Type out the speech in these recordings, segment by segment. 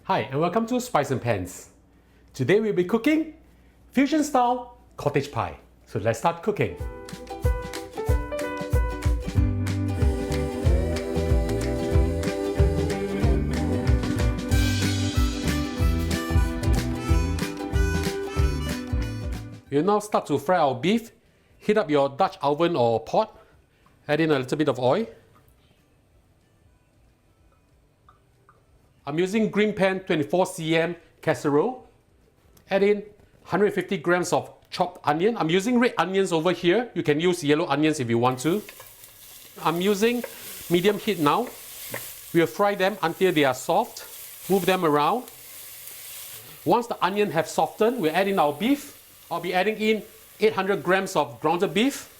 Hi, and welcome to Spice and Pans. Today we'll be cooking Fusion Style Cottage Pie. So let's start cooking. We'll now start to fry our beef. Heat up your Dutch oven or pot. Add in a little bit of oil. I'm using green pan 24 cm casserole. Add in 150 grams of chopped onion. I'm using red onions over here. You can use yellow onions if you want to. I'm using medium heat now. We'll fry them until they are soft. Move them around. Once the onion have softened, we'll add in our beef. I'll be adding in 800 grams of grounded beef.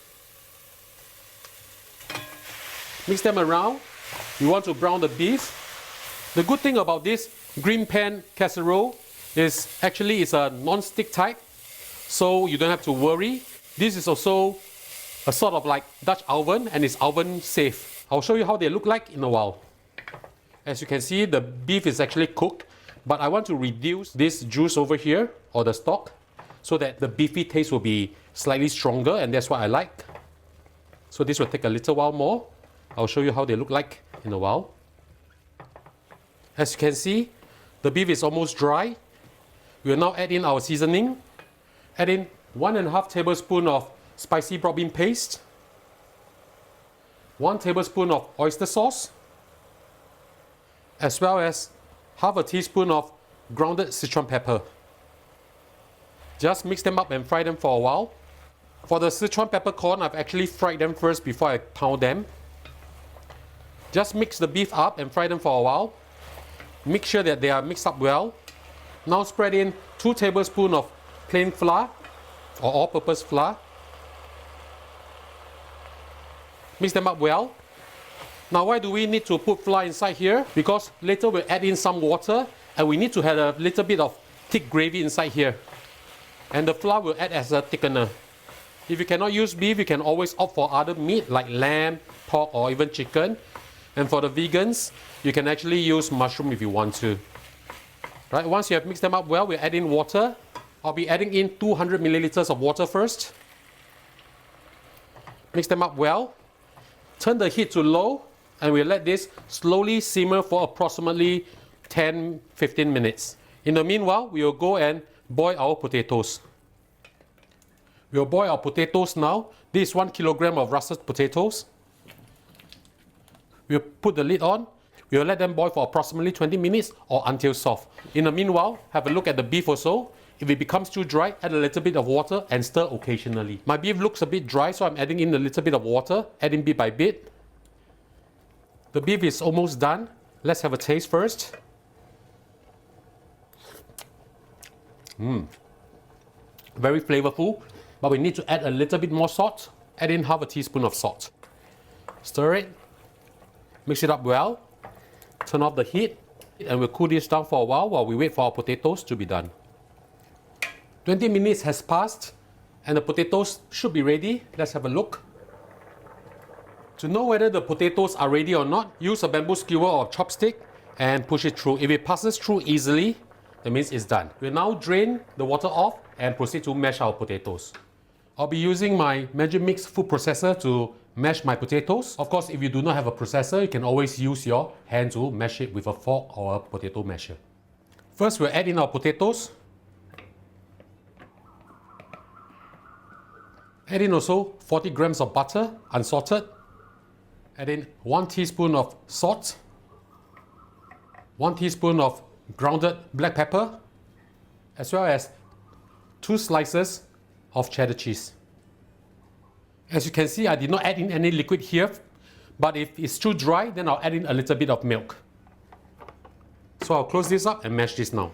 Mix them around. You want to brown the beef. The good thing about this green pan casserole is actually it's a non-stick type, so you don't have to worry. This is also a sort of like Dutch oven and it's oven safe. I'll show you how they look like in a while. As you can see, the beef is actually cooked, but I want to reduce this juice over here, or the stock, so that the beefy taste will be slightly stronger, and that's what I like. So this will take a little while more. I'll show you how they look like in a while. As you can see, the beef is almost dry. We will now add in our seasoning. Add in 1.5 tablespoons of spicy broad bean paste, 1 tablespoon of oyster sauce, as well as half a teaspoon of grounded Sichuan pepper. Just mix them up and fry them for a while. For the Sichuan peppercorn, I've actually fried them first before I pound them. Just mix the beef up and fry them for a while. Make sure that they are mixed up well. Now spread in 2 tablespoons of plain flour or all-purpose flour. Mix them up well. Now why do we need to put flour inside here? Because later we'll add in some water and we need to have a little bit of thick gravy inside here. And the flour will add as a thickener. If you cannot use beef, you can always opt for other meat like lamb, pork, or even chicken. And for the vegans, you can actually use mushroom if you want to. Right, once you have mixed them up well, we'll add in water. I'll be adding in 200 milliliters of water first. Mix them up well. Turn the heat to low, and we'll let this slowly simmer for approximately 10-15 minutes. In the meanwhile, we will go and boil our potatoes. We'll boil our potatoes now. This is 1 kilogram of russet potatoes. We'll put the lid on. We'll let them boil for approximately 20 minutes or until soft. In the meanwhile, have a look at the beef also. If it becomes too dry, add a little bit of water and stir occasionally. My beef looks a bit dry, so I'm adding in a little bit of water, adding bit by bit. The beef is almost done. Let's have a taste first. Very flavorful, but we need to add a little bit more salt. Add in half a teaspoon of salt. Stir it. Mix it up well. Turn off the heat, and we'll cool this down for a while we wait for our potatoes to be done. 20 minutes has passed, and the potatoes should be ready. Let's have a look. To know whether the potatoes are ready or not, use a bamboo skewer or chopstick and push it through. If it passes through easily, that means it's done. We'll now drain the water off and proceed to mash our potatoes. I'll be using my Magic Mix food processor to mash my potatoes. Of course, if you do not have a processor, you can always use your hand to mash it with a fork or a potato masher. First, we'll add in our potatoes. Add in also 40 grams of butter, unsalted. Add in 1 teaspoon of salt, 1 teaspoon of grounded black pepper, as well as 2 slices of cheddar cheese. As you can see, I did not add in any liquid here, but if it's too dry, then I'll add in a little bit of milk. So I'll close this up and mash this now.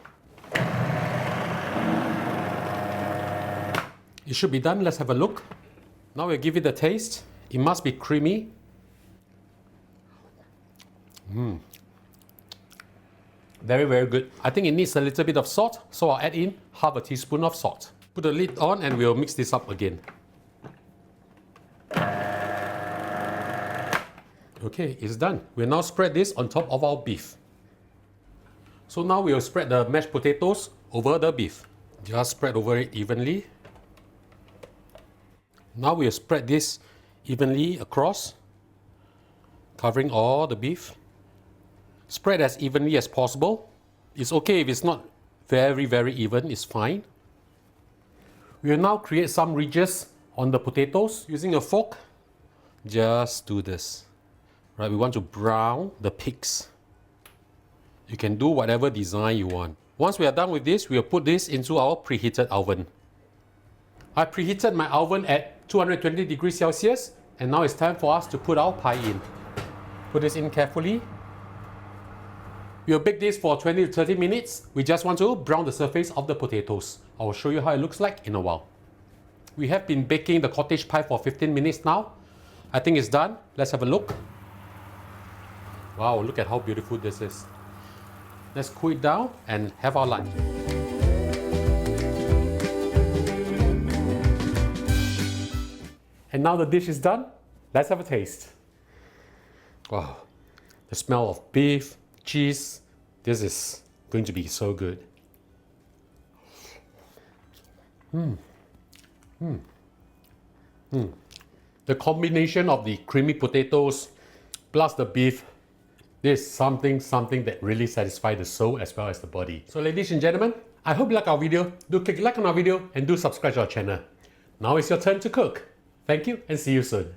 It should be done. Let's have a look. Now we'll give it a taste. It must be creamy. Very, very good. I think it needs a little bit of salt, so I'll add in half a teaspoon of salt. Put the lid on and we'll mix this up again. Okay, it's done. We'll now spread this on top of our beef. So now we'll spread the mashed potatoes over the beef. Just spread over it evenly. Now we'll spread this evenly across, covering all the beef. Spread as evenly as possible. It's okay if it's not very even, it's fine. We'll now create some ridges on the potatoes using a fork. Just do this. Right, we want to brown the peaks. You can do whatever design you want. Once we are done with this, we'll put this into our preheated oven. I preheated my oven at 220 degrees Celsius, and now it's time for us to put our pie in. Put this in carefully. We'll bake this for 20 to 30 minutes. We just want to brown the surface of the potatoes. I will show you how it looks like in a while. We have been baking the cottage pie for 15 minutes now. I think it's done. Let's have a look. Wow, look at how beautiful this is. Let's cool it down and have our lunch. And now the dish is done. Let's have a taste. Wow, the smell of beef, cheese. This is going to be so good. The combination of the creamy potatoes plus the beef, this is something that really satisfies the soul as well as the body. So ladies and gentlemen, I hope you like our video. Do click like on our video and do subscribe to our channel. Now it's your turn to cook. Thank you and see you soon.